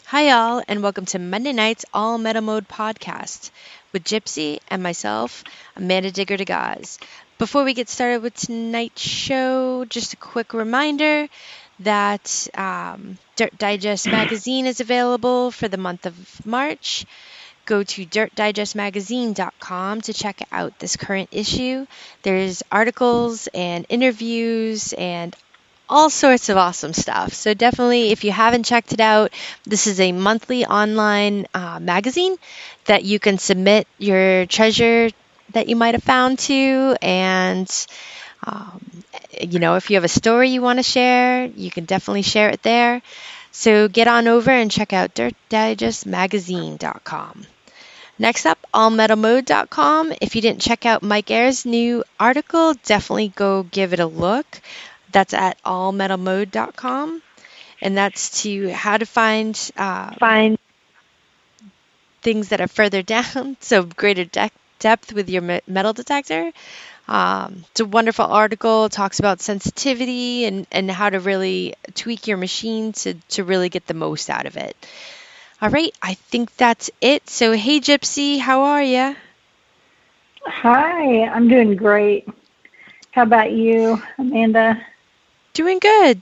Hi, y'all, and welcome to Monday night's All Meta Mode podcast with Gypsy and myself, Amanda Digger DeGaz. Before we get started with tonight's show, just a quick reminder that Dirt Digest magazine is available for the month of March. Go to dirtdigestmagazine.com to check out this current issue. There's articles and interviews and all sorts of awesome stuff. So definitely, if you haven't checked it out, this is a monthly online magazine that you can submit your treasure that you might have found to. And, if you have a story you want to share, you can definitely share it there. So get on over and check out dirtdigestmagazine.com. Next up, allmetamode.com. If you didn't check out Mike Ayer's new article, definitely go give it a look. That's at allmetalmode.com, and that's to how to find things that are further down, so greater depth with your metal detector. It's a wonderful article. It talks about sensitivity and how to really tweak your machine to really get the most out of it. All right, I think that's it. So, hey, Gypsy, how are you? Hi, I'm doing great. How about you, Amanda? Doing good.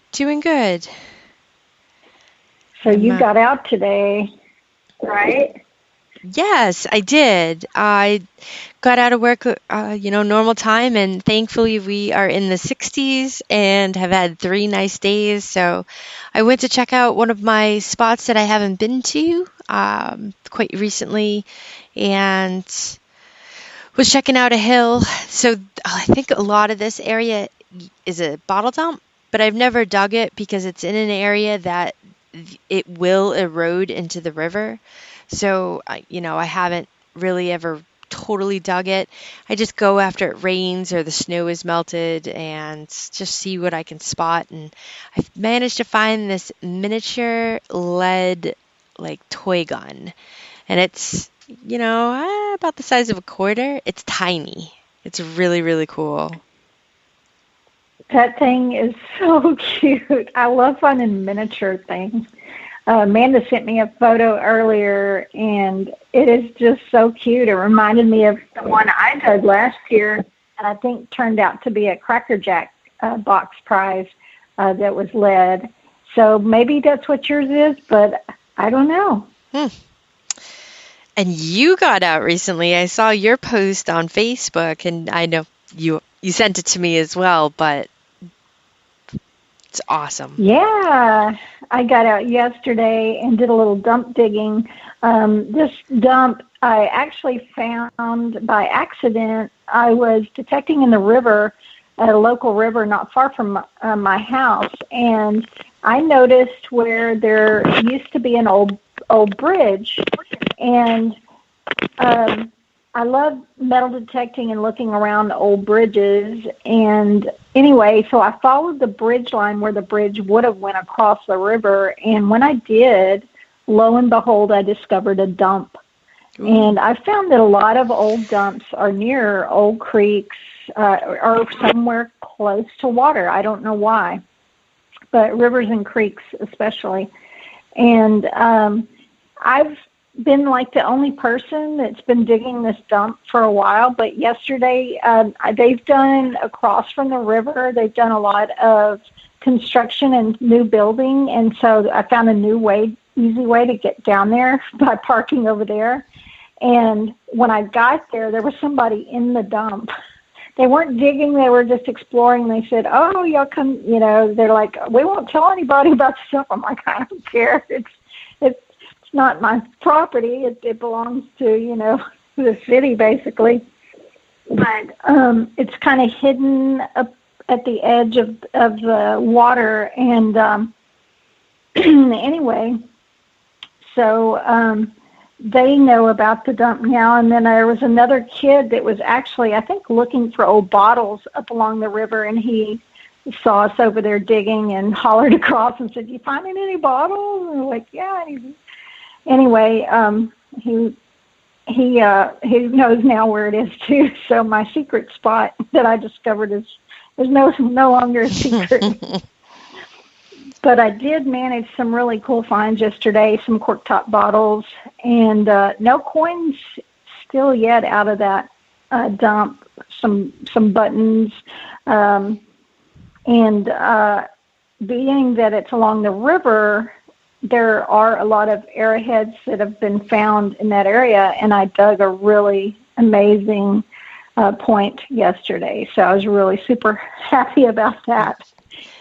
So you got out today, right? Yes, I did. I got out of work, normal time, and thankfully we are in the 60s and have had 3 nice days. So I went to check out one of my spots that I haven't been to quite recently, and was checking out a hill. So I think a lot of this area is a bottle dump, but I've never dug it because it's in an area that it will erode into the river. So, I haven't really ever totally dug it. I just go after it rains or the snow is melted and just see what I can spot. And I've managed to find this miniature lead, toy gun. And it's, about the size of a quarter. It's tiny. It's really, really cool. That thing is so cute. I love finding miniature things. Amanda sent me a photo earlier, and it is just so cute. It reminded me of the one I did last year, and I think turned out to be a Cracker Jack box prize that was lead. So maybe that's what yours is, but I don't know. And you got out recently. I saw your post on Facebook, and I know you sent it to me as well, but it's awesome. Yeah, I got out yesterday and did a little dump digging. This dump I actually found by accident. I was detecting in the river, at a local river not far from my house, and I noticed where there used to be an old bridge, and I love metal detecting and looking around old bridges. And anyway, so I followed the bridge line where the bridge would have went across the river. And when I did, lo and behold, I discovered a dump. Ooh. And I found that a lot of old dumps are near old creeks or somewhere close to water. I don't know why, but rivers and creeks especially. And I've been like the only person that's been digging this dump for a while, but yesterday they've done across from the river, they've done a lot of construction and new building, and so I found a easy way to get down there by parking over there. And when I got there, there was somebody in the dump. They weren't digging, they were just exploring. They said, "Oh, y'all come," they're like, "We won't tell anybody about the stuff." I'm like, "I don't care. It's not my property. It belongs to, the city, basically." But it's kind of hidden up at the edge of the water. And anyway, so they know about the dump now. And then there was another kid that was actually, I think, looking for old bottles up along the river, and he saw us over there digging and hollered across and said, "You finding any bottles?" And we're like, "Yeah." And anyway, he knows now where it is too. So my secret spot that I discovered is no longer a secret. But I did manage some really cool finds yesterday, some cork-top bottles, and no coins still yet out of that dump, some buttons, and being that it's along the river, there are a lot of arrowheads that have been found in that area, and I dug a really amazing point yesterday, so I was really super happy about that.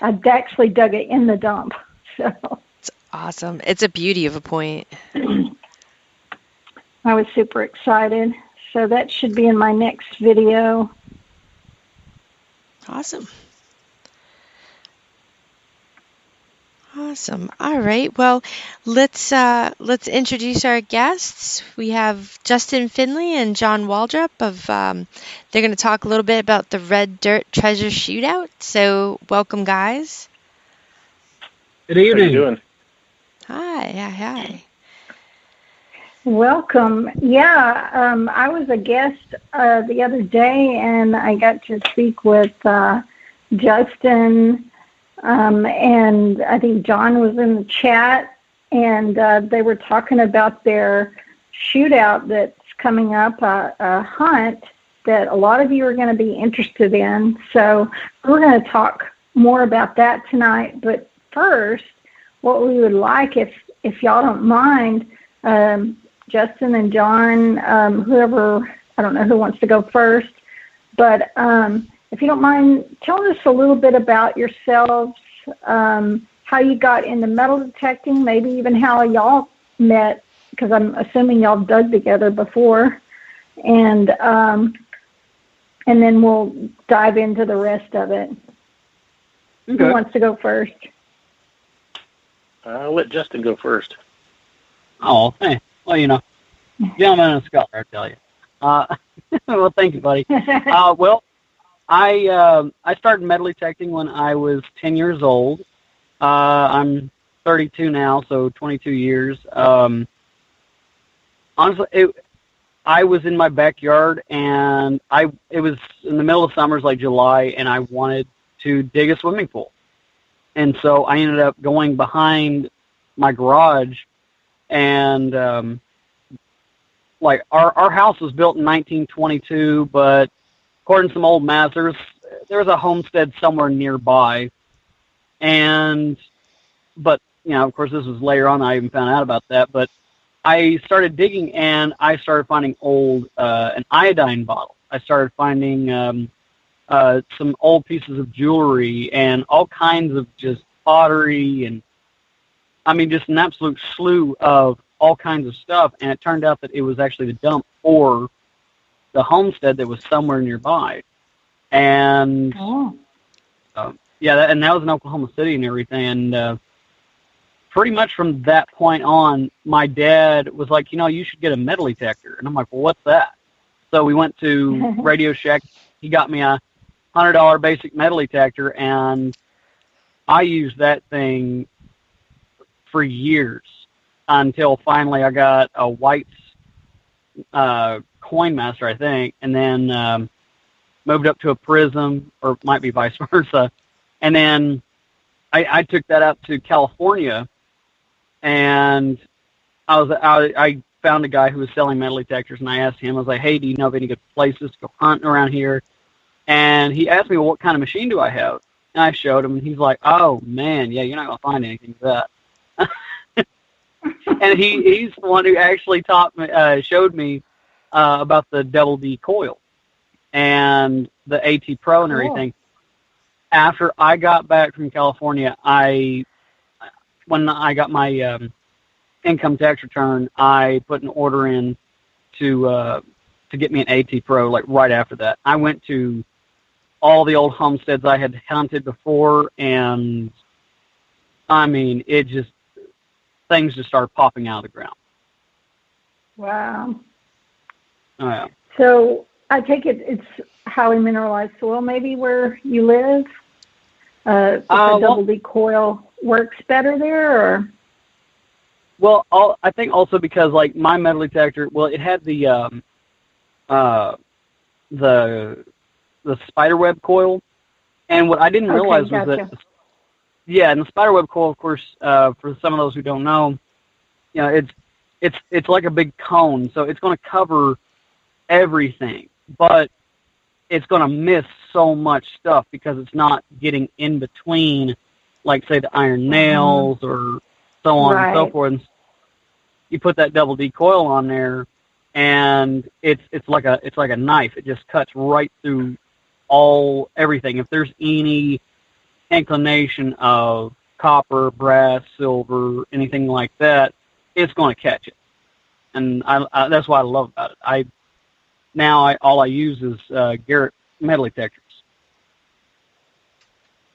I actually dug it in the dump. So It's awesome. It's a beauty of a point. I was super excited. So that should be in my next video. Awesome. Awesome. All right. Well, let's introduce our guests. We have Justin Finley and John Waldrop they're going to talk a little bit about the Red Dirt Treasure Shootout. So, welcome, guys. Good evening. How are you doing? Hi. Welcome. Yeah, I was a guest the other day, and I got to speak with Justin. And I think John was in the chat, and they were talking about their shootout that's coming up, a hunt that a lot of you are going to be interested in. So we're going to talk more about that tonight. But first, what we would like, if y'all don't mind, Justin and John, whoever, I don't know who wants to go first, but if you don't mind, tell us a little bit about yourselves, how you got into metal detecting, maybe even how y'all met, because I'm assuming y'all dug together before, and then we'll dive into the rest of it. Okay. Who wants to go first? I'll let Justin go first. Oh, hey. Well, gentleman and scholar, I tell you. Well, thank you, buddy. Well, I started metal detecting when I was 10 years old. I'm 32 now, so 22 years. Honestly, I was in my backyard, and it was in the middle of summer, like July, and I wanted to dig a swimming pool. And so I ended up going behind my garage, and our house was built in 1922, but according to some old maps, there was a homestead somewhere nearby, but of course, this was later on. I even found out about that, but I started digging, and I started finding an iodine bottle. I started finding some old pieces of jewelry and all kinds of just pottery, and just an absolute slew of all kinds of stuff. And it turned out that it was actually the dump for the homestead that was somewhere nearby. And and that was in Oklahoma City and everything. And pretty much from that point on, my dad was like, you should get a metal detector. And I'm like, well, what's that? So we went to Radio Shack. He got me a $100 basic metal detector, and I used that thing for years until finally I got a White's Coin Master, I think, and then moved up to a Prism, or it might be vice versa. And then I took that up to California, and I found a guy who was selling metal detectors, and I asked him, I was like, hey, do you know of any good places to go hunting around here? And he asked me, well, what kind of machine do I have? And I showed him, and he's like, oh, man, yeah, you're not going to find anything with that. And he's the one who actually showed me about the Double D coil and the AT Pro and everything. After I got back from California, when I got my income tax return, I put an order in to get me an AT Pro. Like right after that, I went to all the old homesteads I had hunted before, and things just started popping out of the ground. Wow. Oh, yeah. So I take it's highly mineralized soil, maybe where you live. The Double D coil works better there, or? Well, I think also because like my metal detector, it had the spiderweb coil, and what I didn't realize was that yeah, and the spiderweb coil, of course, for some of those who don't know, it's like a big cone, so it's going to cover everything, but it's going to miss so much stuff because it's not getting in between, like, say, the iron nails or so on and so forth. And you put that double D coil on there, and it's like a knife. It just cuts right through everything. If there's any inclination of copper, brass, silver, anything like that, it's going to catch it. And I that's what I love about it. All I use is Garrett metal detectors.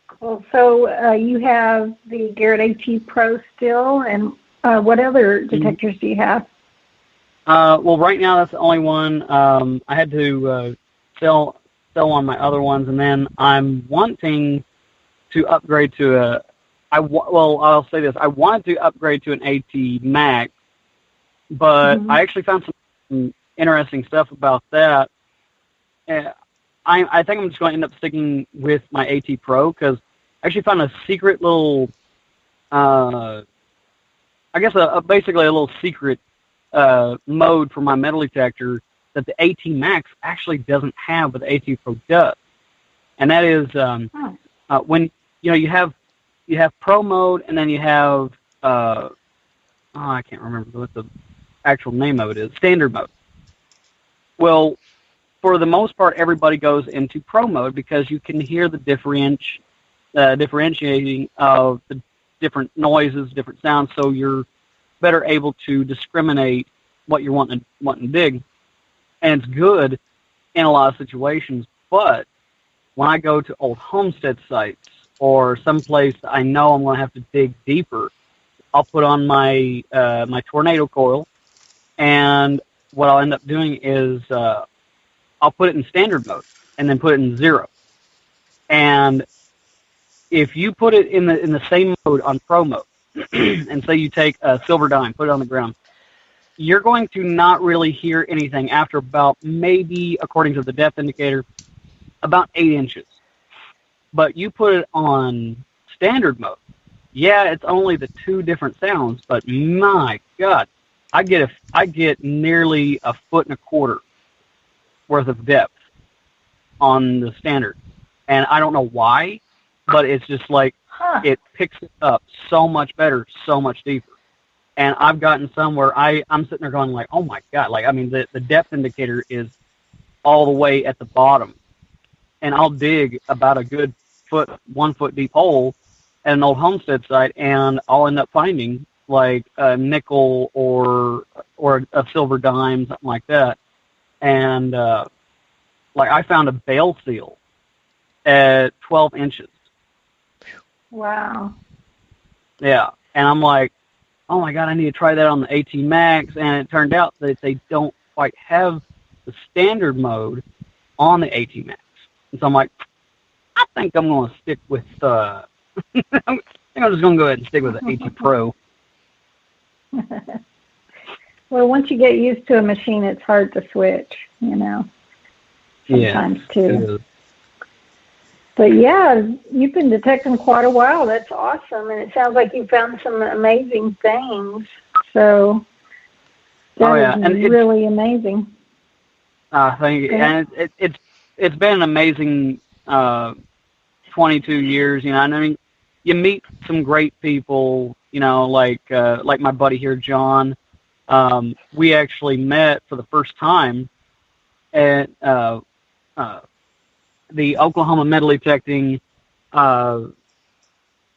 Cool. So you have the Garrett AT Pro still, and what other detectors do you have? Well, right now that's the only one. I had to sell on my other ones, and then I'm wanting to upgrade to I'll say this. I wanted to upgrade to an AT Max, but I actually found some interesting stuff about that. I think I'm just going to end up sticking with my AT Pro because I actually found a secret little, I guess basically a little secret mode for my metal detector that the AT Max actually doesn't have, but the AT Pro does. And that is when you have Pro mode, and then you have I can't remember what the actual name of it is, standard mode. Well, for the most part, everybody goes into Pro mode because you can hear the differentiating of the different noises, different sounds, so you're better able to discriminate what you're wanting to dig. And it's good in a lot of situations, but when I go to old homestead sites or someplace that I know I'm going to have to dig deeper, I'll put on my my tornado coil, and what I'll end up doing is I'll put it in standard mode and then put it in 0. And if you put it in the same mode on Pro mode, and say you take a silver dime, put it on the ground, you're going to not really hear anything after about, maybe, according to the depth indicator, about 8 inches. But you put it on standard mode, yeah, it's only the 2 different sounds, but my God, I get nearly 1.25 foot worth of depth on the standard. And I don't know why, but it's just like it picks it up so much better, so much deeper. And I've gotten some where I'm sitting there going like, oh my God, like, I mean, the depth indicator is all the way at the bottom. And I'll dig about a good 1 foot deep hole at an old homestead site, and I'll end up finding like a nickel or a silver dime, something like that. And like I found a bale seal at 12 inches. Wow. Yeah. And I'm like, oh my God, I need to try that on the AT Max. And it turned out that they don't quite have the standard mode on the AT Max. And so I'm like, I think I'm going to stick with, I think I'm just going to go ahead and stick with the AT Pro. Well, once you get used to a machine, it's hard to switch, sometimes too. But yeah, you've been detecting quite a while. That's awesome. And it sounds like you found some amazing things. So that is really amazing. Thank you. And it's been an amazing 22 years, and I mean, you meet some great people, like my buddy here, John. We actually met for the first time at the Oklahoma Metal Detecting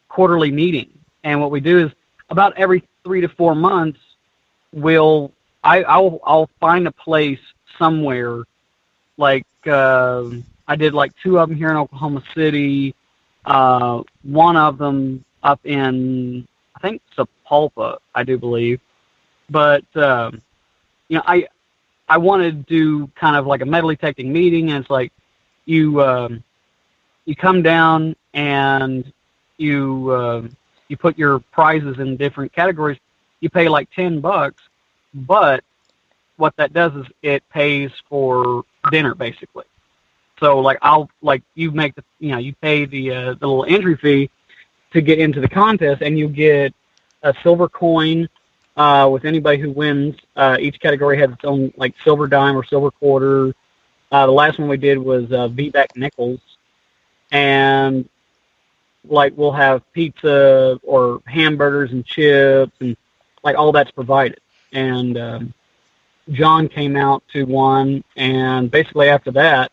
quarterly meeting. And what we do is about every 3 to 4 months, I'll find a place somewhere. Like I did like 2 of them here in Oklahoma City, 1 of them up in, I think, Sapulpa, I do believe. But I wanted to do kind of like a metal detecting meeting, and it's like you come down and you put your prizes in different categories. You pay like $10, but what that does is it pays for dinner basically. So like you make you pay the little entry fee to get into the contest, and you get a silver coin with anybody who wins. Each category has its own like silver dime or silver quarter. The last one we did was V-back nickels, and like we'll have pizza or hamburgers and chips, and like all that's provided. And John came out to one, and basically after that,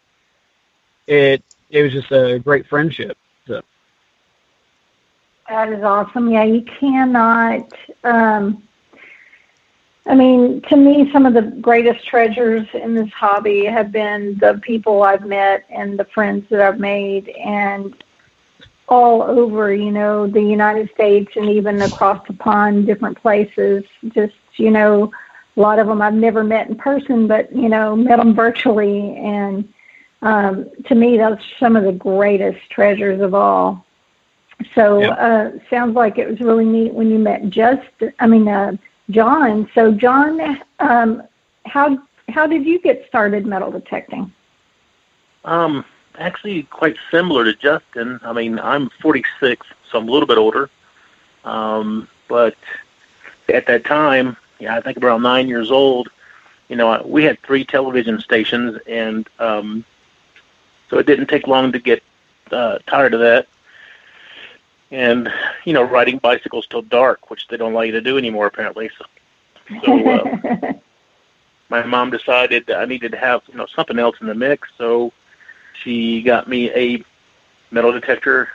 it was just a great friendship. So. That is awesome. Yeah, you cannot. I mean, to me, some of the greatest treasures in this hobby have been the people I've met and the friends that I've made, and all over, you know, the United States and even across the pond, different places. Just, you know, a lot of them I've never met in person, but, you know, met them virtually. And to me, that's some of the greatest treasures of all. So sounds like it was really neat when you met John. So, John, how did you get started metal detecting? Actually, quite similar to Justin. I mean, I'm 46, so I'm a little bit older. But at that time, I think around 9 years old, you know, we had 3 television stations, and so it didn't take long to get tired of that. And, you know, riding bicycles till dark, which they don't allow you to do anymore, apparently. So my mom decided that I needed to have, you know, something else in the mix. So she got me a metal detector,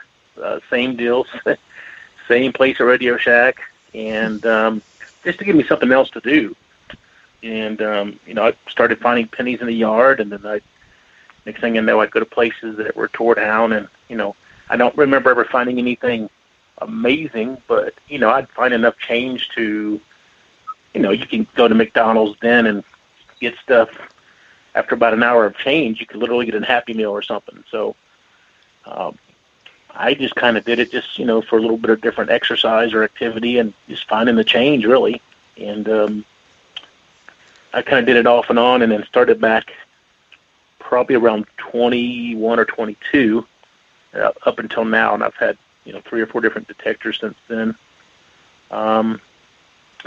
same deal, same place at Radio Shack, and just to give me something else to do. And, you know, I started finding pennies in the yard, and then next thing I know, I'd go to places that were tore down, and, you know, I don't remember ever finding anything amazing, but, you know, I'd find enough change to, you know, you can go to McDonald's then and get stuff. After about an hour of change, you could literally get a Happy Meal or something. So I just kind of did it just, you know, for a little bit of different exercise or activity and just finding the change, really. And I kind of did it off and on, and then started back probably around 21 or 22 up until now, and I've had, you know, 3 or 4 different detectors since then. But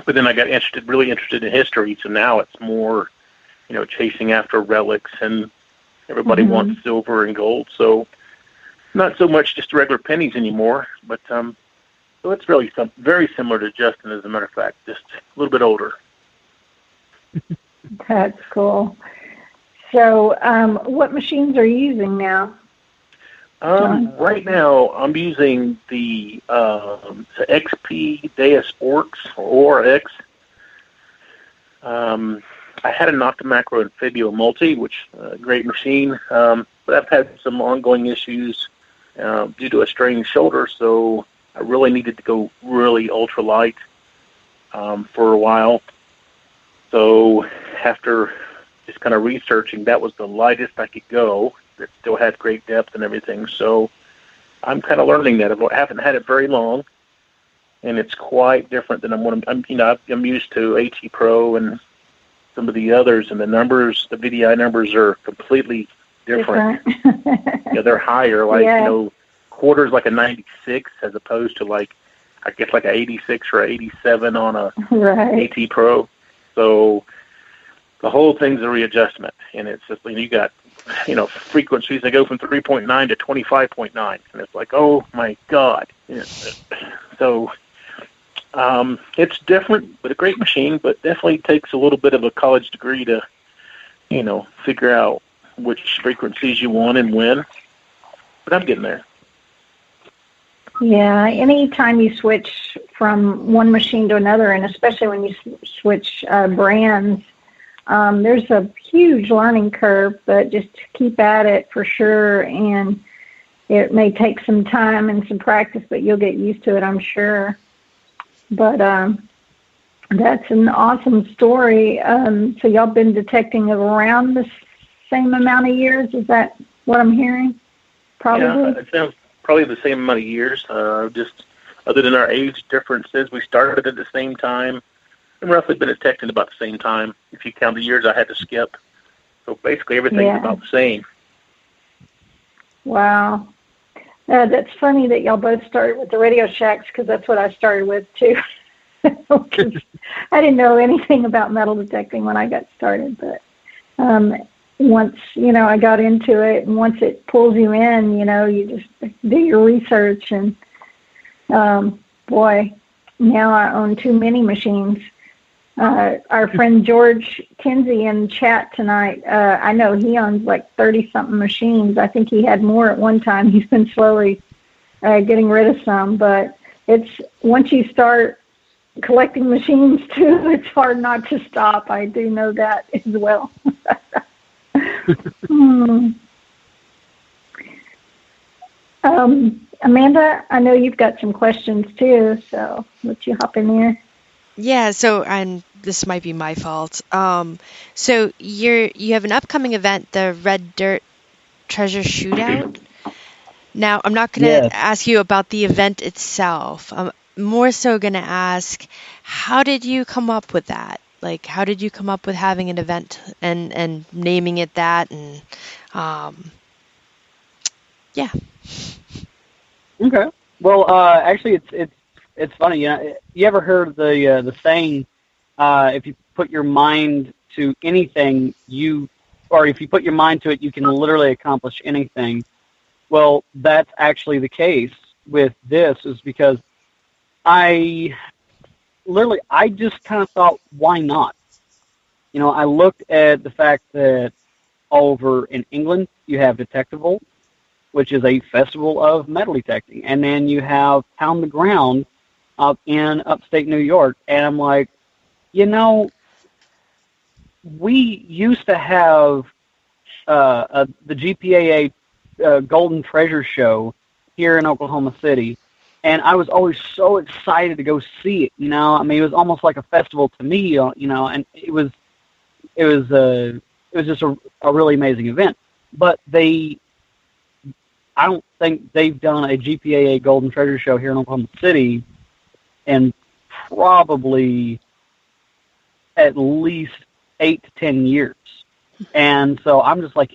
then I got really interested in history, so now it's more, you know, chasing after relics, and everybody wants silver and gold. So not so much just regular pennies anymore, but so it's really very similar to Justin, as a matter of fact, just a little bit older. That's cool. So what machines are you using now? Right now, I'm using the XP Deus Orcs, or ORX. I had an Octomacro Amphibio Multi, which great machine, but I've had some ongoing issues due to a strained shoulder, so I really needed to go really ultralight for a while. So after just kind of researching, that was the lightest I could go. It still had great depth and everything. So I'm kind of learning that. I haven't had it very long, and it's quite different than I'm used to AT Pro and some of the others, and the VDI numbers are completely different. Yeah, they're higher, like, you know, quarters like a 96 as opposed to like, I guess like a 86 or a 87 on a AT Pro. So the whole thing's a readjustment, and it's just, you got, you know, frequencies that go from 3.9 to 25.9, and it's like, oh my God. Yeah. So it's different, but a great machine, but definitely takes a little bit of a college degree to, you know, figure out which frequencies you want and when. But I'm getting there. Yeah, anytime you switch from one machine to another, and especially when you switch brands, there's a huge learning curve, but just keep at it for sure. And it may take some time and some practice, but you'll get used to it, I'm sure. But that's an awesome story. So y'all been detecting around the same amount of years? Is that what I'm hearing? Probably. Yeah, it sounds probably the same amount of years. Just other than our age differences, we started at the same time and roughly been detecting about the same time. If you count the years I had to skip. So basically everything's about the same. Wow. That's funny that y'all both started with the Radio Shacks because that's what I started with too. I didn't know anything about metal detecting when I got started, but once I got into it, and once it pulls you in, you just do your research, and boy, now I own too many machines. Our friend George Kinsey in chat tonight, I know he owns like 30-something machines. I think he had more at one time. He's been slowly getting rid of some, but it's once you start collecting machines too, it's hard not to stop. I do know that as well. Amanda, I know you've got some questions too, so let you hop in there. Yeah, so and this might be my fault. So you have an upcoming event, the Red Dirt Treasure Shootout. Now, I'm not going to ask you about the event itself. I'm more so going to ask, how did you come up with that? Like, how did you come up with having an event and naming it that? And yeah. Okay. Well, actually, it's funny. You ever heard the saying, if you put your mind to anything, if you put your mind to it, you can literally accomplish anything. Well, that's actually the case with this, is because I just kind of thought, why not? I looked at the fact that over in England you have Detectable, which is a festival of metal detecting, and then you have Pound the Ground up in upstate New York, and I'm like, we used to have the GPAA Golden Treasure Show here in Oklahoma City, and I was always so excited to go see it. It was almost like a festival to me. And it was just a really amazing event. But I don't think they've done a GPAA Golden Treasure Show here in Oklahoma City in probably at least 8 to 10 years. And so I'm just like,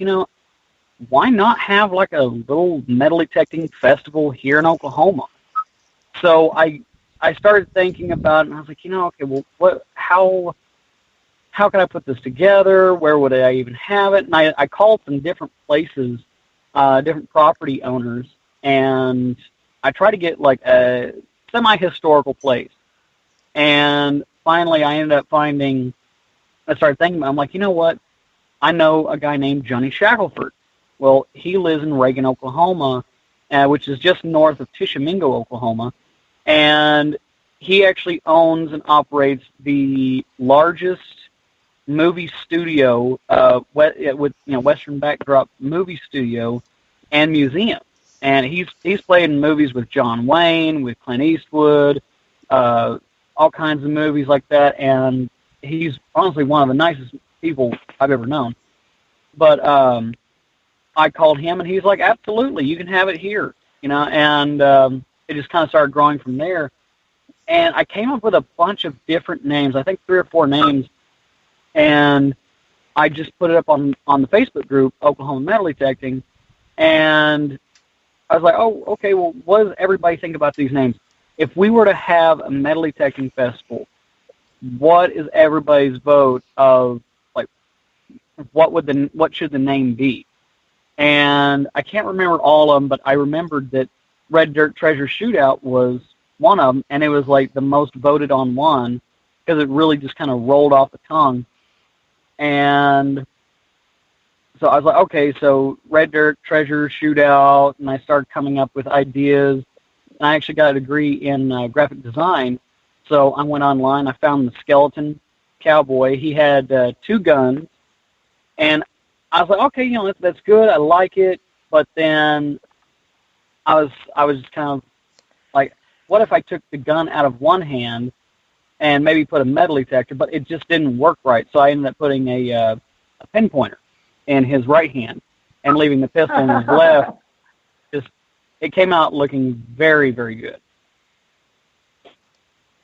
why not have like a little metal detecting festival here in Oklahoma? So I started thinking about it, and I was like, okay, well, how can I put this together? Where would I even have it? And I called some different places, different property owners, and I tried to get like a semi-historical place. And finally, I started thinking, I'm like, what? I know a guy named Johnny Shackelford. Well, he lives in Reagan, Oklahoma, which is just north of Tishomingo, Oklahoma, and he actually owns and operates the largest movie studio with Western backdrop movie studio and museum. And he's played in movies with John Wayne, with Clint Eastwood, all kinds of movies like that. And he's honestly one of the nicest people I've ever known. But I called him, and he's like, absolutely, you can have it here. And it just kind of started growing from there. And I came up with a bunch of different names, I think 3 or 4 names, and I just put it up on the Facebook group, Oklahoma Metal Detecting, and I was like, oh, okay, well, what does everybody think about these names? If we were to have a metal detecting festival, what is everybody's vote of, like, what should the name be? And I can't remember all of them, but I remembered that Red Dirt Treasure Shootout was one of them, and it was like the most voted on one because it really just kind of rolled off the tongue. And so I was like, okay, so Red Dirt Treasure Shootout, and I started coming up with ideas. And I actually got a degree in graphic design, so I went online. I found the Skeleton Cowboy. He had 2 guns, and I was like, okay, that's good. I like it. But then I was just kind of like, what if I took the gun out of one hand and maybe put a metal detector? But it just didn't work right. So I ended up putting a pinpointer in his right hand and leaving the pistol in his left. It came out looking very, very good.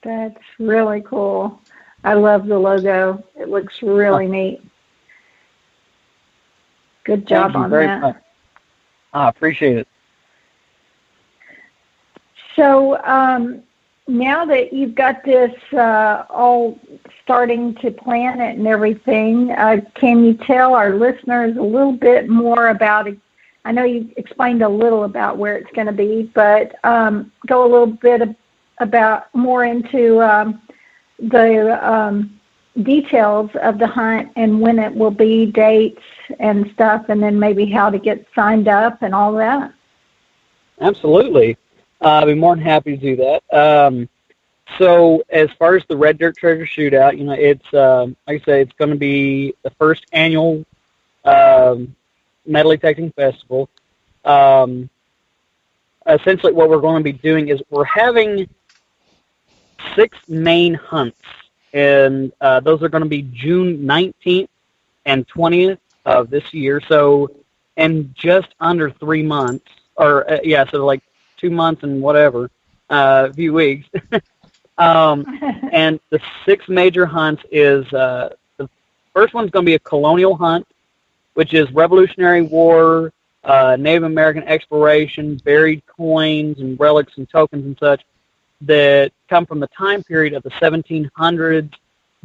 That's really cool. I love the logo. It looks really neat. Good job on that. I appreciate it. So now that you've got this all starting to plan it and everything, can you tell our listeners a little bit more about it? I know you explained a little about where it's going to be, but go a little bit about more into the details of the hunt and when it will be, dates and stuff, and then maybe how to get signed up and all that. Absolutely. I'd be more than happy to do that. So as far as the Red Dirt Treasure Shootout, it's, like I say, it's going to be the first annual metal detecting festival. Essentially what we're going to be doing is we're having 6 main hunts, and those are going to be June 19th and 20th of this year. So in just under 3 months, or so like 2 months and whatever, a few weeks. And the 6 major hunts is the first one's going to be a colonial hunt, which is Revolutionary War, Native American exploration, buried coins and relics and tokens and such that come from the time period of the 1700s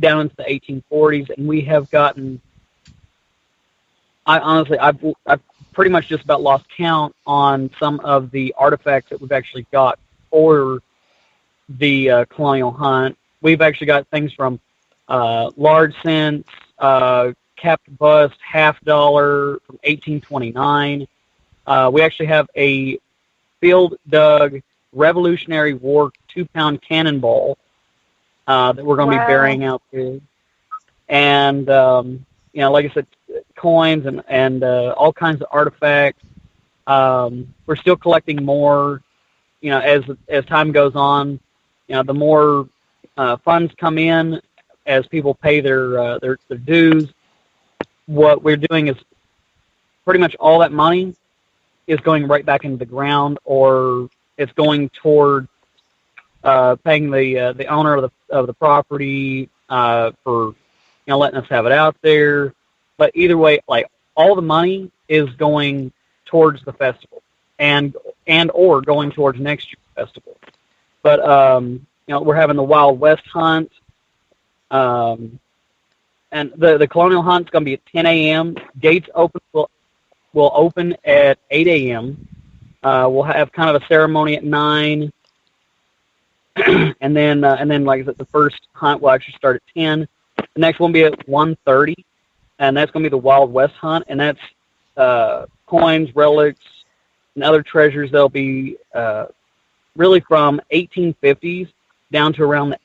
down into the 1840s. And we have gotten, I've pretty much just about lost count on some of the artifacts that we've actually got for the colonial hunt. We've actually got things from large cents, capped bust, $50 from 1829. We actually have a field dug Revolutionary War 2-pound cannonball that we're going to be burying out there. And, like I said, coins and all kinds of artifacts. We're still collecting more, as time goes on. The more funds come in as people pay their dues. What we're doing is pretty much all that money is going right back into the ground, or it's going toward paying the owner of the property for letting us have it out there. But either way, like, all the money is going towards the festival and or going towards next year's festival. But we're having the Wild West hunt, and the colonial hunt is going to be at 10 a.m. Gates will open at 8 a.m. We'll have kind of a ceremony at 9, and then like I said, the first hunt will actually start at 10. The next one will be at 1:30, and that's going to be the Wild West hunt, and that's coins, relics, and other treasures. They'll be really from 1850s down to around the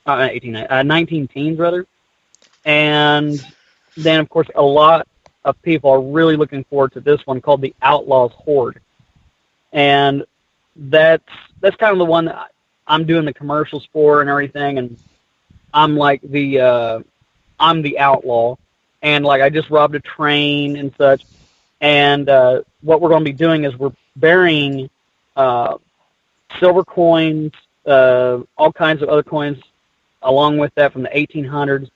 19 teens rather. And then, of course, a lot of people are really looking forward to this one called the Outlaws Horde. And that's kind of the one that I'm doing the commercials for and everything, and I'm like I'm the outlaw, and like I just robbed a train and such. And what we're going to be doing is we're burying silver coins, all kinds of other coins along with that from the 1800s.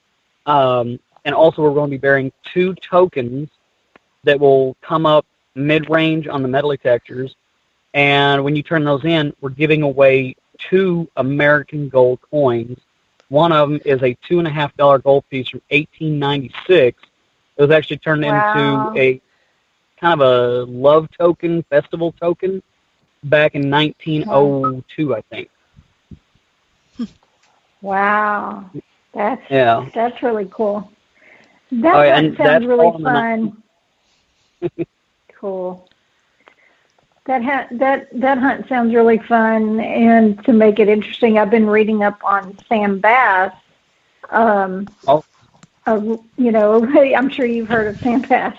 And also we're going to be burying 2 tokens that will come up mid-range on the metal detectors. And when you turn those in, we're giving away 2 American gold coins. One of them is a $2.50 gold piece from 1896. It was actually turned into a kind of a love token, festival token, back in 1902, I think. Wow. That's really cool. That sounds really fun. Cool. That hunt sounds really fun, and to make it interesting, I've been reading up on Sam Bass. I'm sure you've heard of Sam Bass.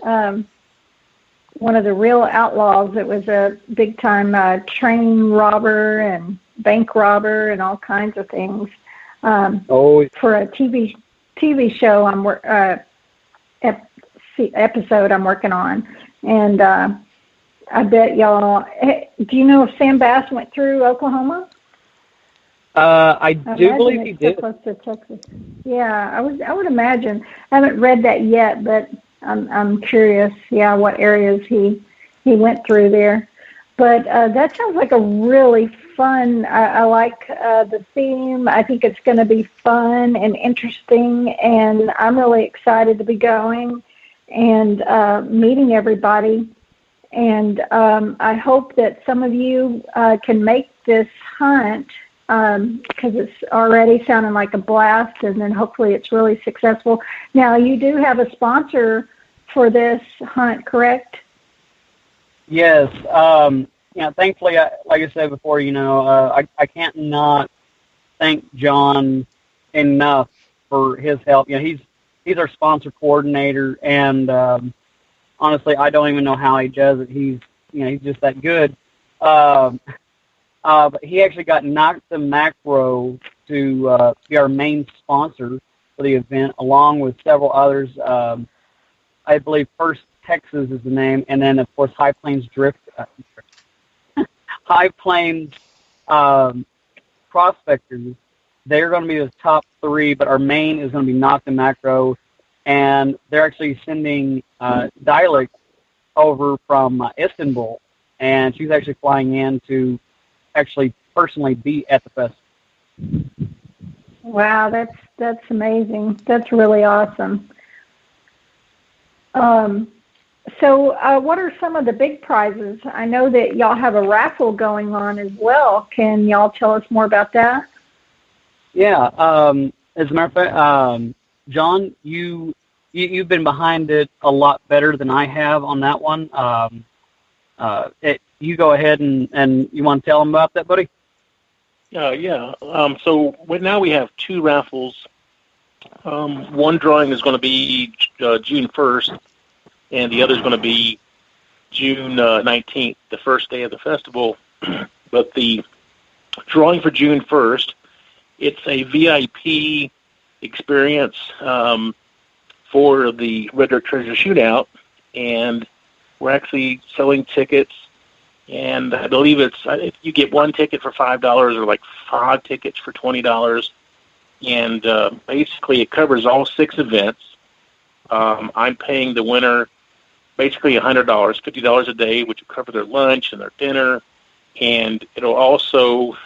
One of the real outlaws. It was a big-time train robber and bank robber and all kinds of things. For a TV show episode I'm working on, and I bet y'all. Do you know if Sam Bass went through Oklahoma? I do believe he did. So close to Texas. Yeah, I would imagine. I haven't read that yet, but I'm curious. Yeah, what areas he went through there. But that sounds like a really fun. I like the theme. I think it's going to be fun and interesting, and I'm really excited to be going and meeting everybody. And I hope that some of you can make this hunt because it's already sounding like a blast, and then hopefully it's really successful. Now, you do have a sponsor for this hunt, correct? Yes. Thankfully, like I said before, I can't not thank John enough for his help. He's our sponsor coordinator, and honestly, I don't even know how he does it. He's just that good. But he actually got Knock the Macro to be our main sponsor for the event, along with several others. I believe First Texas is the name, and then of course High Plains High Plains Prospectors. They're going to be the top three, but our main is going to be Knock the Macro, and they're actually sending Dialect over from Istanbul, and she's actually flying in to actually personally be at the festival. Wow, that's amazing. That's really awesome. So what are some of the big prizes? I know that y'all have a raffle going on as well. Can y'all tell us more about that? Yeah. As a matter of fact, John, you've been behind it a lot better than I have on that one. You go ahead and you want to tell them about that, buddy? Yeah. So now we have two raffles. One drawing is going to be June 1st, and the other is going to be June 19th, the first day of the festival. But the drawing for June 1st, it's a VIP experience for the Red Dirt Treasure Shootout, and we're actually selling tickets. And I believe you get one ticket for $5 or like 5 tickets for $20. And basically it covers all 6 events. I'm paying the winner basically $100, $50 a day, which will cover their lunch and their dinner. And it'll also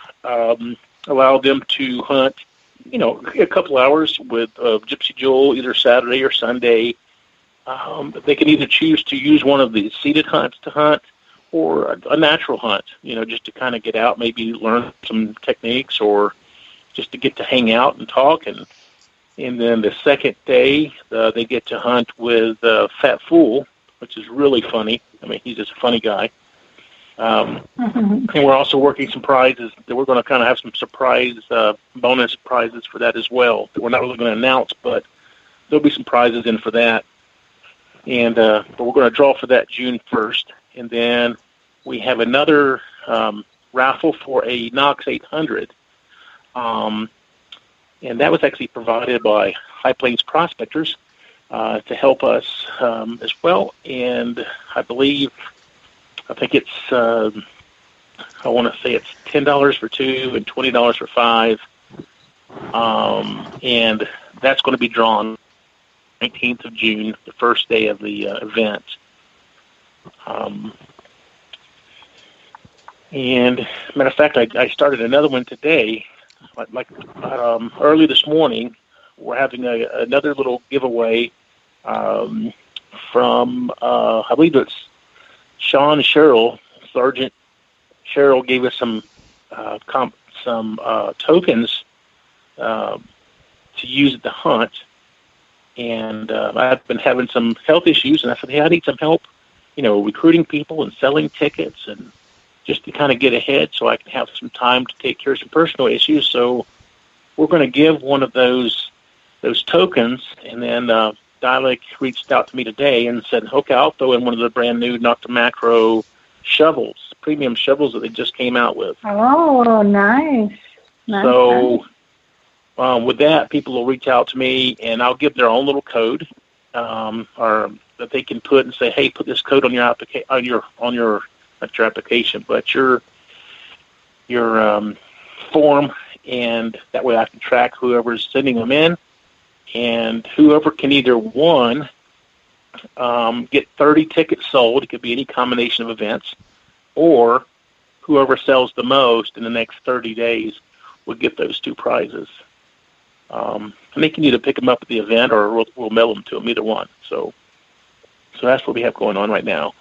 allow them to hunt, a couple hours with Gypsy Joel, either Saturday or Sunday. They can either choose to use one of the seated hunts to hunt or a natural hunt, just to kind of get out, maybe learn some techniques, or just to get to hang out and talk. And then the second day, they get to hunt with Fat Fool, which is really funny. I mean, he's just a funny guy. And we're also working some prizes that we're going to kind of have some surprise bonus prizes for that as well that we're not really going to announce, but there'll be some prizes in for that. And but we're going to draw for that June 1st. And then we have another raffle for a Knox 800. And that was actually provided by High Plains Prospectors to help us as well. And I think it's, I want to say it's $10 for 2 and $20 for 5. And that's going to be drawn 19th of June, the first day of the event. And matter of fact, I started another one today. Early this morning, we're having another little giveaway from, I believe it's Sean Sherrill. Sergeant Sherrill gave us some tokens to use at the hunt. And I've been having some health issues, and I said, hey, I need some help, recruiting people and selling tickets, and just to kind of get ahead so I can have some time to take care of some personal issues. So we're going to give one of those tokens. And then Dialect reached out to me today and said, okay, I'll throw in one of the brand new Knock the Macro shovels, premium shovels that they just came out with. Oh, nice. So with that, people will reach out to me, and I'll give their own little code, or that they can put and say, hey, put this code on your not your application, but your form, and that way I can track whoever's sending them in, and whoever can either get 30 tickets sold. It could be any combination of events, or whoever sells the most in the next 30 days will get those 2 prizes. I think you need to pick them up at the event, or we'll mail them to them, either one. So that's what we have going on right now.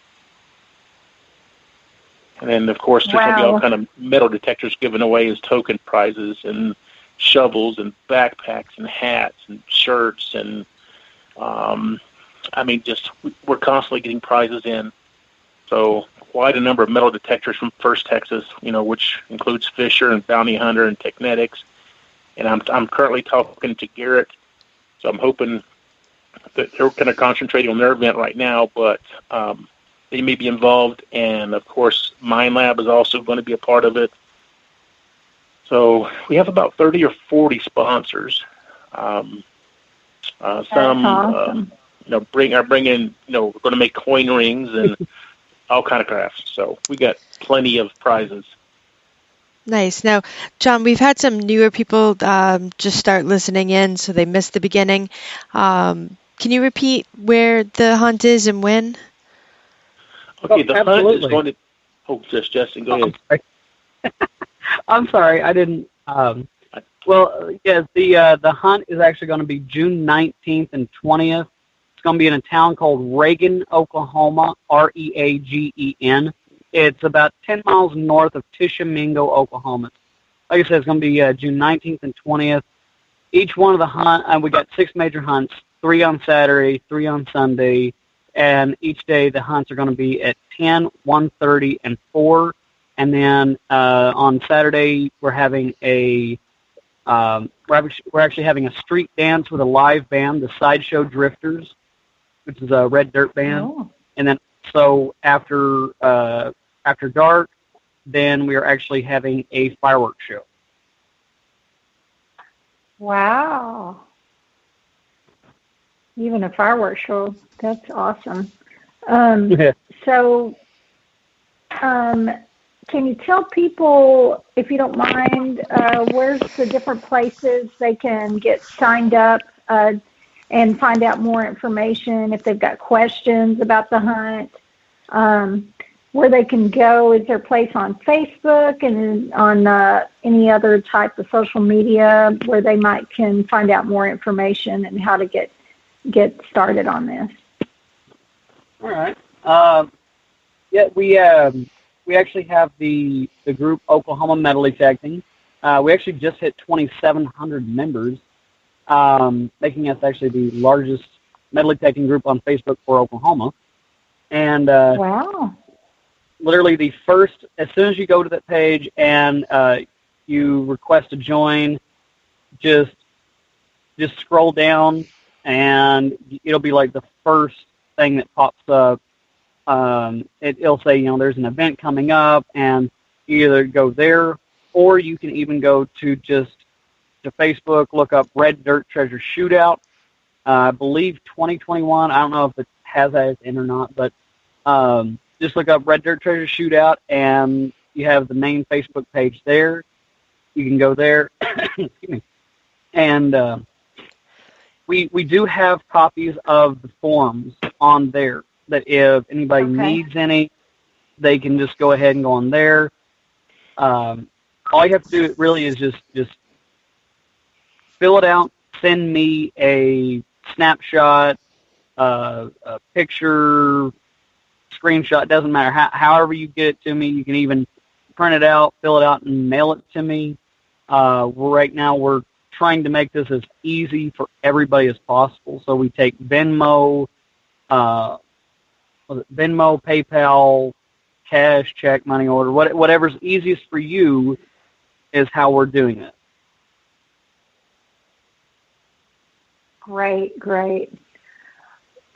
And then, of course, there's going to be all kind of metal detectors given away as token prizes, and shovels and backpacks and hats and shirts. And, we're constantly getting prizes in. So quite a number of metal detectors from First Texas, which includes Fisher and Bounty Hunter and Technetics. And I'm currently talking to Garrett, so I'm hoping that they're kind of concentrating on their event right now, but they may be involved. And, of course, Mine Lab is also going to be a part of it. So we have about 30 or 40 sponsors. Some awesome. are bringing, we're going to make coin rings and all kind of crafts. So we got plenty of prizes. Nice. Now, John, we've had some newer people just start listening in, so they missed the beginning. Can you repeat where the hunt is and when? Okay, the hunt is Absolutely. going to... Oh, Justin, go ahead. I'm sorry, I didn't. Yes, the hunt is actually going to be June 19th and 20th. It's going to be in a town called Reagan, Oklahoma, Reagen. It's about 10 miles north of Tishomingo, Oklahoma. Like I said, it's going to be June 19th and 20th. Each one of the hunt, we got 6 major hunts, 3 on Saturday, 3 on Sunday, and each day the hunts are going to be at 10, 1:30, and 4. And then on Saturday we're having we're actually having a street dance with a live band, the Sideshow Drifters, which is a red dirt band. Oh. And then so after dark, then we are actually having a fireworks show. Wow. Even a fireworks show. That's awesome. So, can you tell people, if you don't mind, where's the different places they can get signed up and find out more information if they've got questions about the hunt? Where they can go? Is there a place on Facebook and on any other type of social media where they can find out more information and how to get started on this? All right. We actually have the group Oklahoma Metal Detecting. We actually just hit 2,700 members, making us actually the largest metal detecting group on Facebook for Oklahoma. And wow. Literally the first, as soon as you go to that page and you request to join, just scroll down and it'll be like the first thing that pops up. It'll say, there's an event coming up, and you either go there, or you can even go to Facebook, look up Red Dirt Treasure Shootout. I believe 2021. I don't know if it has that in or not, but just look up Red Dirt Treasure Shootout, and you have the main Facebook page there. You can go there. Excuse me. And we do have copies of the forums on there, that if anybody needs any, they can just go ahead and go on there. All you have to do really is just fill it out, send me a snapshot, a picture, screenshot, doesn't matter. However you get it to me, you can even print it out, fill it out, and mail it to me. Right now we're trying to make this as easy for everybody as possible. So we take Venmo, PayPal, cash, check, money order, whatever's easiest for you is how we're doing it. Great.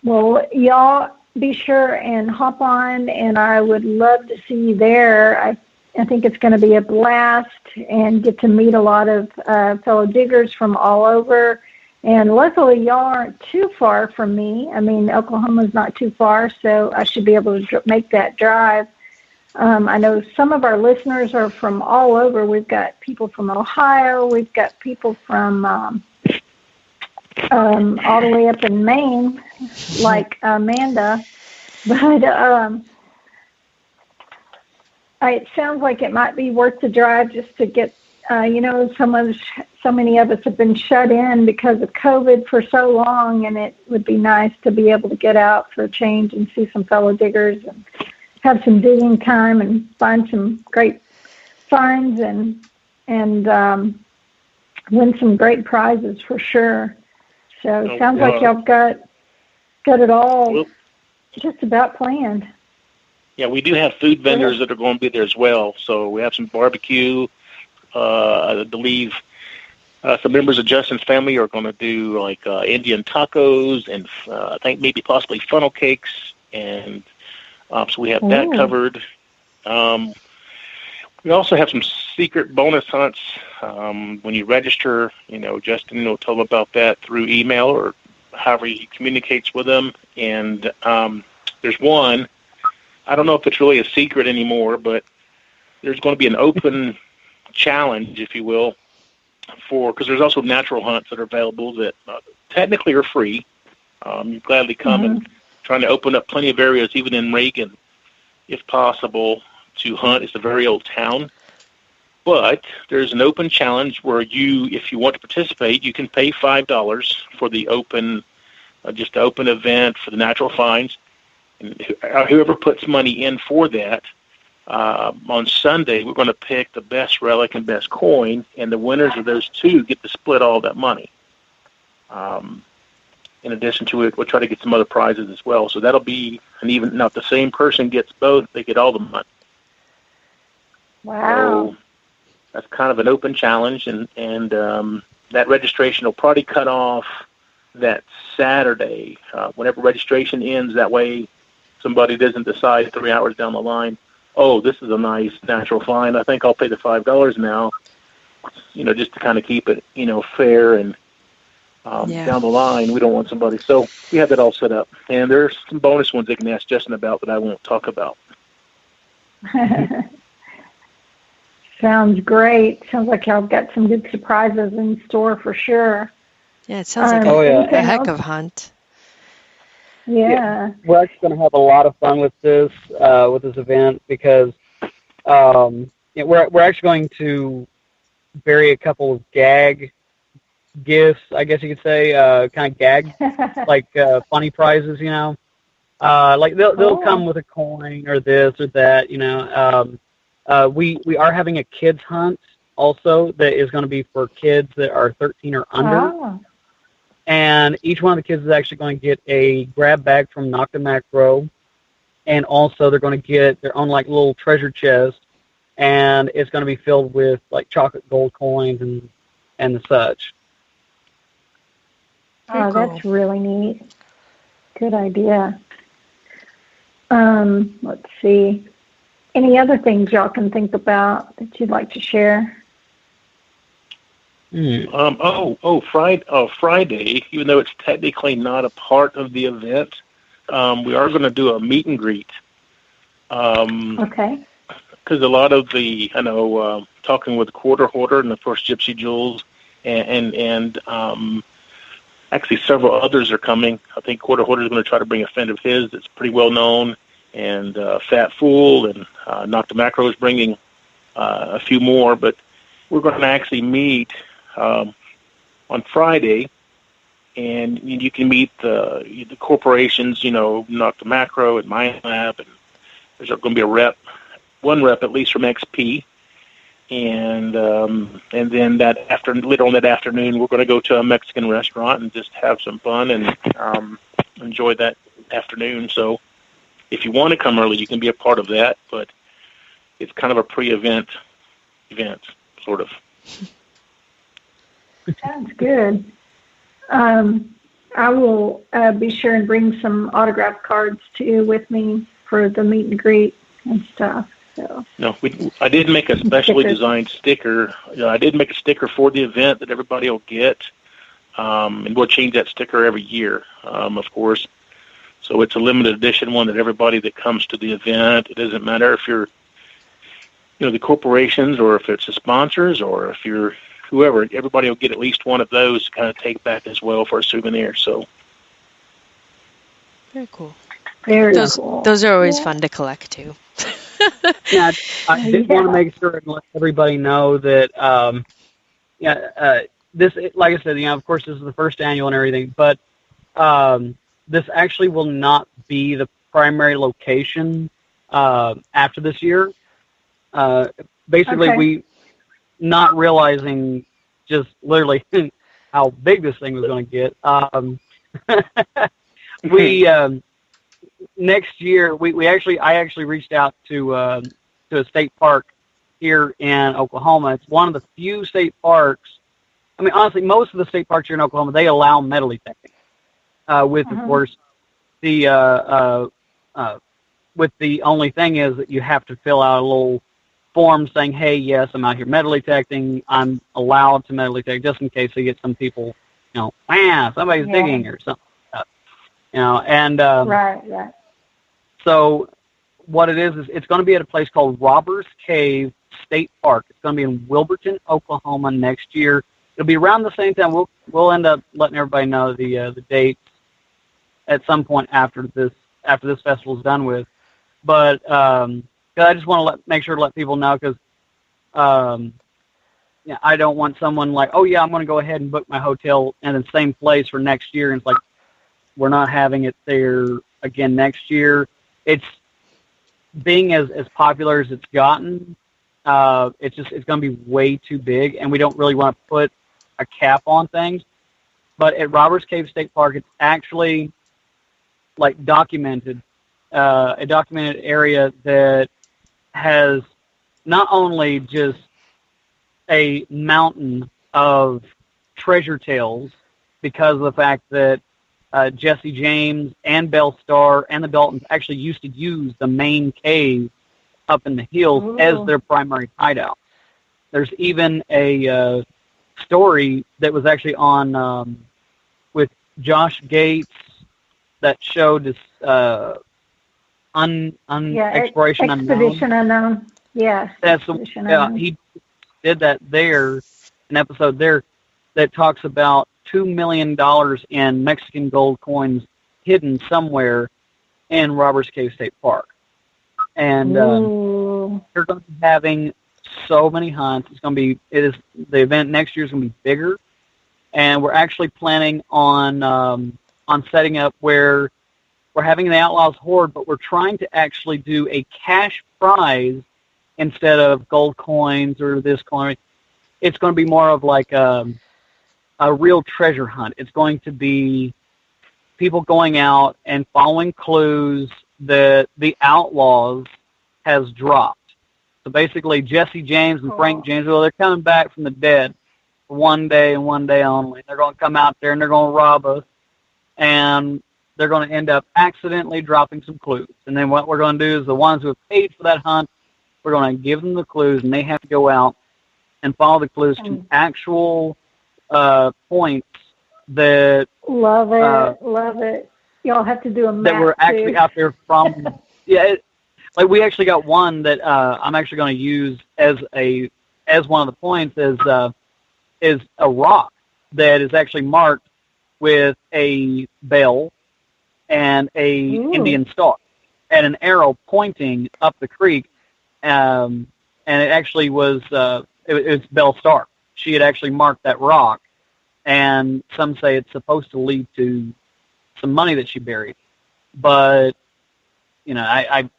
Well, y'all be sure and hop on, and I would love to see you there. I think it's going to be a blast and get to meet a lot of fellow diggers from all over. And luckily, y'all aren't too far from me. I mean, Oklahoma's not too far, so I should be able to make that drive. I know some of our listeners are from all over. We've got people from Ohio. We've got people from all the way up in Maine, like Amanda. But it sounds like it might be worth the drive just to get, so many of us have been shut in because of COVID for so long, and it would be nice to be able to get out for a change and see some fellow diggers and have some digging time and find some great finds and win some great prizes for sure. So it sounds like y'all got it all just about planned. Yeah, we do have food vendors that are going to be there as well. So we have some barbecue. I believe some members of Justin's family are going to do like Indian tacos and I think maybe possibly funnel cakes. And so we have that covered. We also have some secret bonus hunts. When you register, Justin will tell them about that through email or however he communicates with them. And there's one, I don't know if it's really a secret anymore, but there's going to be an open challenge, if you will, because there's also natural hunts that are available that technically are free. You gladly come and trying to open up plenty of areas, even in Reagan, if possible, to hunt. It's a very old town. But there's an open challenge where if you want to participate, you can pay $5 for the open, just the open event for the natural finds. And whoever puts money in for that, on Sunday, we're going to pick the best relic and best coin, and the winners of those two get to split all that money. In addition to it, we'll try to get some other prizes as well. So that'll be now if the same person gets both, they get all the money. Wow. So that's kind of an open challenge, and that registration will probably cut off that Saturday. Whenever registration ends, that way somebody doesn't decide 3 hours down the line, oh, this is a nice natural find, I think I'll pay the $5 now, just to kind of keep it, fair and down the line. We don't want somebody. So we have that all set up. And there's some bonus ones they can ask Justin about that I won't talk about. Sounds great. Sounds like y'all got some good surprises in store for sure. Yeah, it sounds like a heck of a hunt. Yeah. We're actually going to have a lot of fun with this event because we're actually going to bury a couple of gag gifts, I guess you could say, kind of gag, like funny prizes, like they'll come with a coin or this or that, we are having a kids hunt also that is going to be for kids that are 13 or under. Oh. And each one of the kids is actually going to get a grab bag from Macro, and also they're going to get their own like little treasure chest, and it's going to be filled with like chocolate gold coins and the such. Oh, that's really neat. Good idea. Let's see. Any other things y'all can think about that you'd like to share? Friday, even though it's technically not a part of the event, we are going to do a meet and greet. Okay. Because a lot of talking with Quarter Hoarder and of course Gypsy Jules and actually several others are coming. I think Quarter Hoarder is going to try to bring a friend of his that's pretty well known, and Fat Fool and Knock the Macro is bringing a few more, but we're going to actually meet on Friday, and you can meet the corporations, Knock the Macro and Mind Lab, and there's going to be one rep at least from XP, and then later on that afternoon, we're going to go to a Mexican restaurant and just have some fun and enjoy that afternoon. So if you want to come early, you can be a part of that, but it's kind of a pre-event sort of. Sounds good. I will be sure and bring some autograph cards too with me for the meet and greet and stuff. So. No, I did make a specially designed sticker. I did make a sticker for the event that everybody will get, and we'll change that sticker every year, of course. So it's a limited edition one that everybody that comes to the event, it doesn't matter if you're, the corporations or if it's the sponsors or if you're whoever, everybody will get at least one of those to kind of take back as well for a souvenir. So very cool. Very cool. Those are always fun to collect too. Yeah, I did want to make sure and let everybody know that, this, like I said, of course, this is the first annual and everything, but this actually will not be the primary location after this year. Basically, Okay. we not realizing just literally how big this thing was going to get. We next year I actually reached out to a state park here in Oklahoma. It's one of the few state parks. I mean, honestly, most of the state parks here in Oklahoma, they allow metal detecting. With of course the with the only thing is that you have to fill out a little form saying, "Hey, yes, I'm out here metal detecting. I'm allowed to metal detect," just in case they get some people, wow, somebody's digging or something. And Right. so what it is it's going to be at a place called Robbers Cave State Park. It's going to be in Wilburton, Oklahoma next year. It'll be around the same time. We'll end up letting everybody know the date at some point after this festival is done with. But 'cause I just want to make sure to let people know, because I don't want someone like, oh yeah, I'm going to go ahead and book my hotel in the same place for next year, and it's like we're not having it there again next year. It's being as popular as it's gotten. It's going to be way too big, and we don't really want to put a cap on things. But at Robbers Cave State Park, it's actually like documented, a documented area that has not only just a mountain of treasure tales because of the fact that Jesse James and Belle Starr and the Daltons actually used to use the main cave up in the hills as their primary hideout. There's even a story that was actually on with Josh Gates that showed this Exploration Unknown. Yeah. He did that there, an episode there that talks about $2 million in Mexican gold coins hidden somewhere in Robbers Cave State Park. And they're going to be having so many hunts. The event next year is going to be bigger, and we're actually planning on setting up where we're having the Outlaws Horde, but we're trying to actually do a cash prize instead of gold coins or this coin. It's going to be more of like a real treasure hunt. It's going to be people going out and following clues that the Outlaws has dropped. So basically, Jesse James and Frank James, they're coming back from the dead for one day and one day only. They're going to come out there and they're going to rob us, and they're going to end up accidentally dropping some clues. And then what we're going to do is the ones who have paid for that hunt, we're going to give them the clues, and they have to go out and follow the clues to actual points that love it. Y'all have to do a map that were actually out there from. Like we actually got one that I'm actually going to use as one of the points is a rock that is actually marked with a bell and a Indian star and an arrow pointing up the creek, and it actually was it was Belle Starr. She had actually marked that rock, and some say it's supposed to lead to some money that she buried. But, I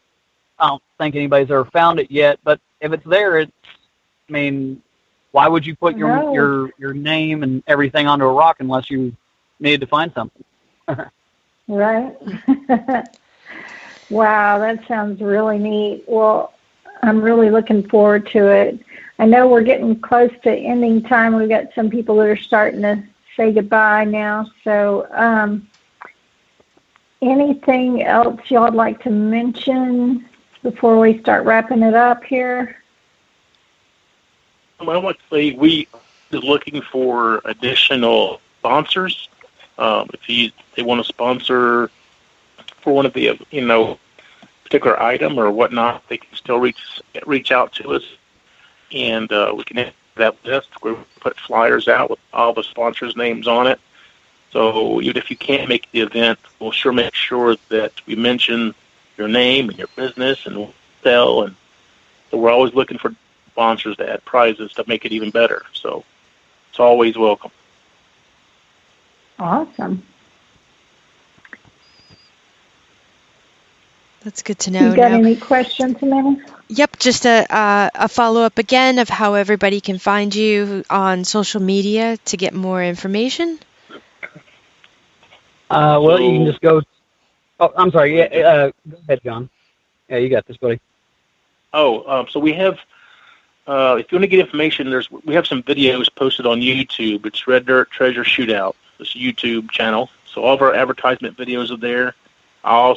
don't think anybody's ever found it yet. But if it's there, why would you put your name and everything onto a rock unless you needed to find something? Right. Wow, that sounds really neat. Well, I'm really looking forward to it. I know we're getting close to ending time. We've got some people that are starting to say goodbye now. So anything else y'all would like to mention before we start wrapping it up here? Well, I want to say we are looking for additional sponsors. If they want to sponsor for one of the particular item or whatnot, they can still reach out to us, and we can have that list where we put flyers out with all the sponsors' names on it. So even if you can't make the event, we'll sure make sure that we mention your name and your business and sell, and so we're always looking for sponsors to add prizes to make it even better. So it's always welcome. Awesome. That's good to know. You got any questions, Amanda? Yep, just a follow-up again of how everybody can find you on social media to get more information. Well, you can just go. Oh, I'm sorry. Yeah, go ahead, John. Yeah, you got this, buddy. So we have, if you want to get information, we have some videos posted on YouTube. It's Red Dirt Treasure Shootout, this YouTube channel. So all of our advertisement videos are there. I'll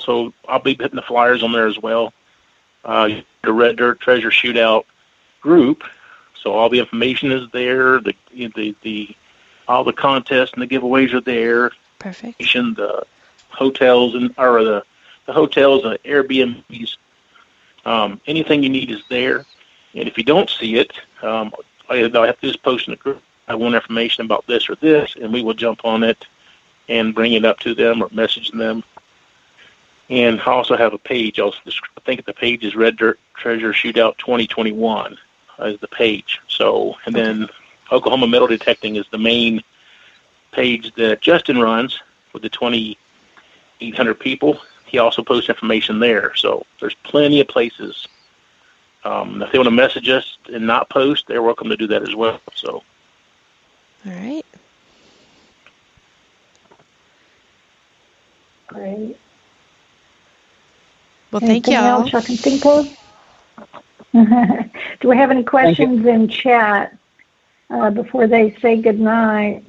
be putting the flyers on there as well. The Red Dirt Treasure Shootout group. So all the information is there. All the contests and the giveaways are there. Perfect. The hotels the hotels, the Airbnbs. Anything you need is there. And if you don't see it, all I have to do is post in the group. I want information about this or this, and we will jump on it and bring it up to them or message them. And I also have a page. I think the page is Red Dirt Treasure Shootout 2021 is the page. So, and then Oklahoma Metal Detecting is the main page that Justin runs with the 2,800 people. He also posts information there. So there's plenty of places. If they want to message us and not post, they're welcome to do that as well. So. All right. Great. Well, thank you all. Anything else I can think of? Do we have any questions in chat before they say goodnight?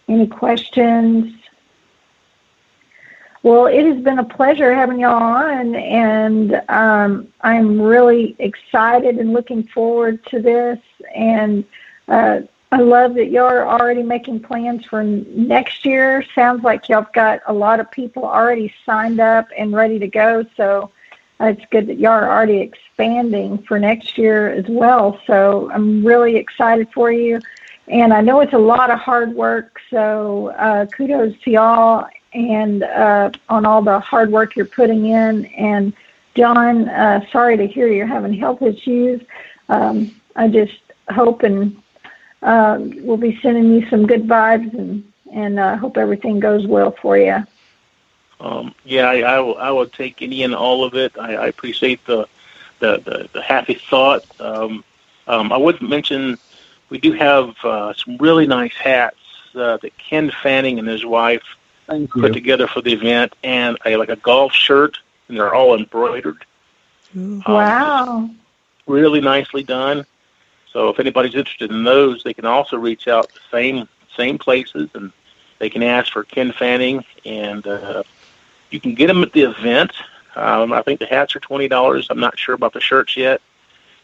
Any questions? Well, it has been a pleasure having y'all on, and I'm really excited and looking forward to this. And I love that y'all are already making plans for next year. Sounds like y'all have got a lot of people already signed up and ready to go. So it's good that y'all are already expanding for next year as well. So I'm really excited for you. And I know it's a lot of hard work. So kudos to y'all and on all the hard work you're putting in. And John, sorry to hear you're having health issues. I just hope and we'll be sending you some good vibes, and hope everything goes well for you. I will take any and all of it. I appreciate the happy thought. I would mention we do have some really nice hats that Ken Fanning and his wife put together for the event, and a golf shirt, and they're all embroidered. Wow. Really nicely done. So if anybody's interested in those, they can also reach out to the same places, and they can ask for Ken Fanning, and you can get them at the event. I think the hats are $20. I'm not sure about the shirts yet.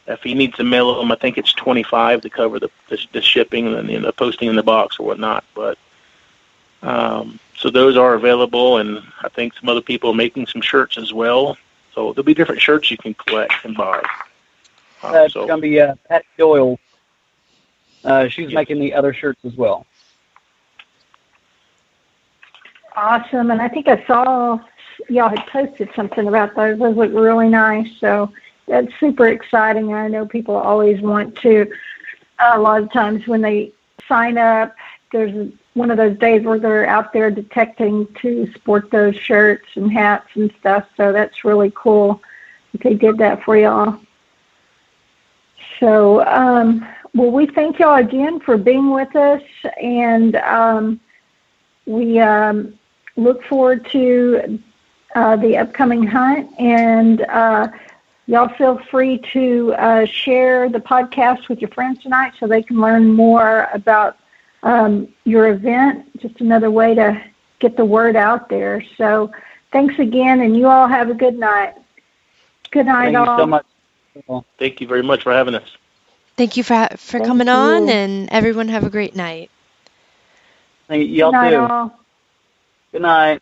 If he needs to mail them, I think it's $25 to cover the shipping and the posting in the box or whatnot. But so those are available, and I think some other people are making some shirts as well. So there'll be different shirts you can collect and buy. It's going to be Patty Doyle. She's making the other shirts as well. Awesome. And I think I saw y'all had posted something about those. Those look really nice. So that's super exciting. I know people always want to, a lot of times when they sign up, there's one of those days where they're out there detecting to sport those shirts and hats and stuff. So that's really cool that they did that for y'all. So, well, we thank y'all again for being with us, and we look forward to the upcoming hunt. And y'all feel free to share the podcast with your friends tonight so they can learn more about your event. Just another way to get the word out there. So thanks again, and you all have a good night. Good night, all. Thank you so much. Well, thank you very much for having us. Thank you for coming on, and everyone have a great night. Thank you. Y'all Good night, too. all. Good night.